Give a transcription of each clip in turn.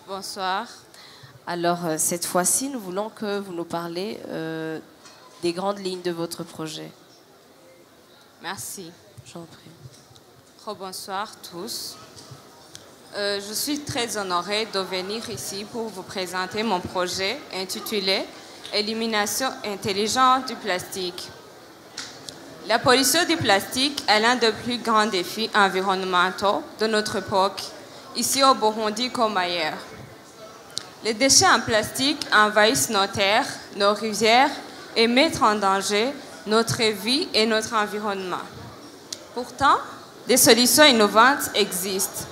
Bonsoir. Alors, cette fois-ci, nous voulons que vous nous parlez des grandes lignes de votre projet. Merci. J'en prie. Bonsoir tous. Je suis très honorée de venir ici pour vous présenter mon projet intitulé « Élimination intelligente du plastique ». La pollution du plastique est l'un des plus grands défis environnementaux de notre époque, ici au Burundi comme ailleurs. Les déchets en plastique envahissent nos terres, nos rivières et mettent en danger notre vie et notre environnement. Pourtant, des solutions innovantes existent.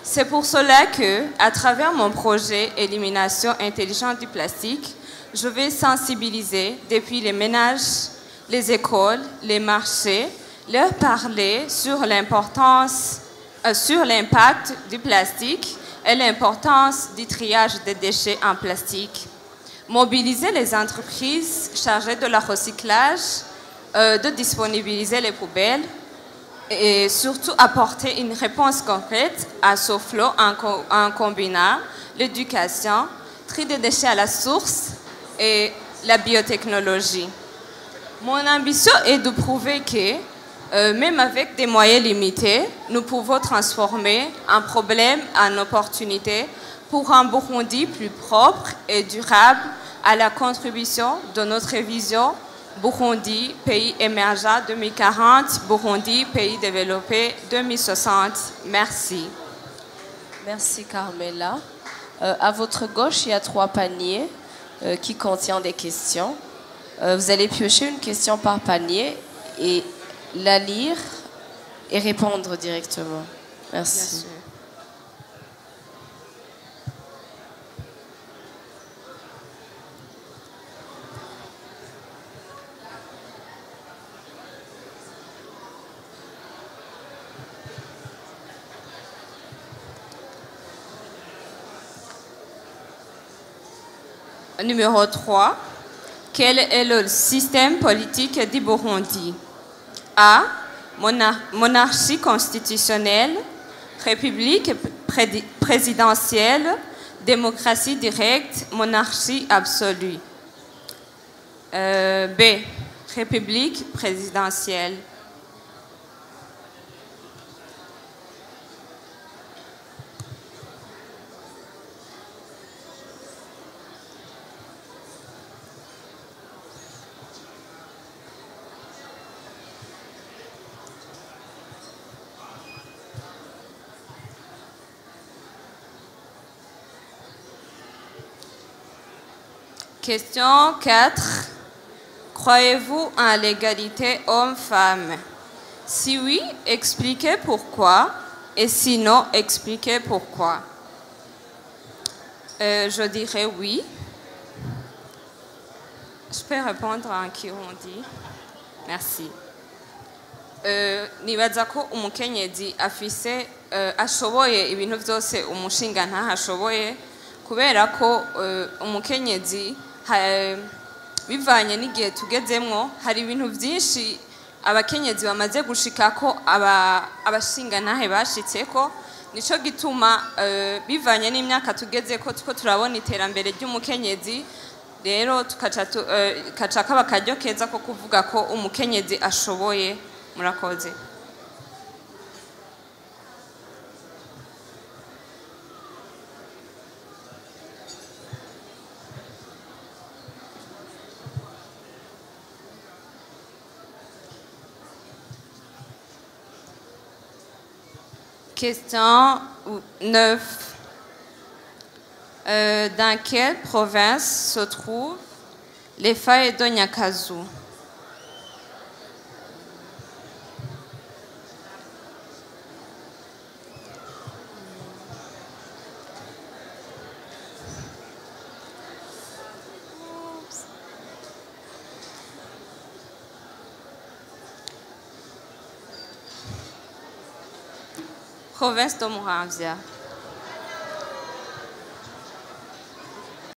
C'est pour cela que, à travers mon projet Élimination intelligente du plastique, je vais sensibiliser depuis les ménages, les écoles, les marchés, leur parler sur l'impact du plastique et l'importance du triage des déchets en plastique. Mobiliser les entreprises chargées de leur recyclage, de disponibiliser les poubelles et surtout apporter une réponse concrète à ce flot en combinant l'éducation, tri des déchets à la source et la biotechnologie. Mon ambition est de prouver que, même avec des moyens limités, nous pouvons transformer un problème en opportunité pour un Burundi plus propre et durable à la contribution de notre vision Burundi, pays émergent 2040, Burundi, pays développé 2060. Merci. Merci Carmela. À votre gauche, il y a 3 paniers qui contiennent des questions. Vous allez piocher une question par panier et la lire et répondre directement. Merci. Numéro 3. Quel est le système politique du Burundi? A. Monarchie constitutionnelle, république présidentielle, démocratie directe, monarchie absolue. B. République présidentielle. Question 4. Croyez-vous en l'égalité homme-femme? Si oui, expliquez pourquoi. Et sinon, expliquez pourquoi. Je dirais oui. Je peux répondre en Kirundi. Merci. Nibaza ko umukenyezi afise ashoboye ibintu byose umushinga ntahashoboye kubera ko umukenyezi bivanye n'igihe tugezemwo hari ibintu byinshi abakenyezi bamaze gushika ko abashinga ntahe bashitseko nico gituma bivanye n'imyaka tugeze ko turabona iterambere ry'umukenyezi rero tukaca kaba karyo keza ko kuvuga ko umukenyezi ashoboye. Murakoze. Question 9. Dans quelle province se trouvent les failles de Nyakazu? Province de Muramvya.